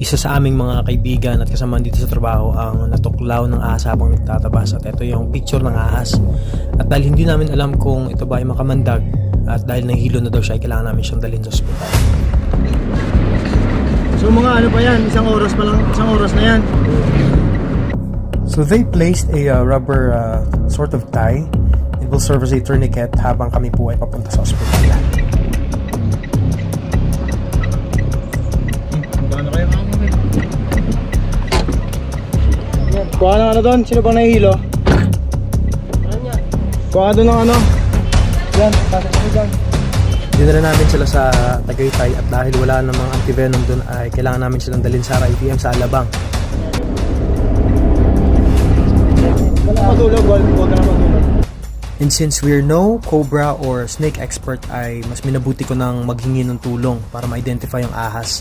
Isa sa aming mga kaibigan at kasama dito sa trabaho ang natuklaw ng ahas habang nagtatabas, at ito yung picture ng ahas. At dahil hindi namin alam kung ito ba ay makamandag at dahil nahihilo na daw siya, ay kailangan namin siyang dalhin sa ospital. So mga ano pa yan, isang oras na yan. So they placed a rubber sort of tie. It will serve as a tourniquet habang kami po ay papunta sa ospital. Kuha na ano doon, sino bang nahihilo? Kuha doon ng ano. Yan, pasok mo dyan. Dinala namin sila sa Tagaytay, at dahil wala namang antivenom doon ay kailangan namin silang dalhin sa RITM sa Alabang. Matulog, huwag na matulog. And since we're no cobra or snake expert, ay mas minabuti ko nang maghingi ng tulong para ma-identify yung ahas.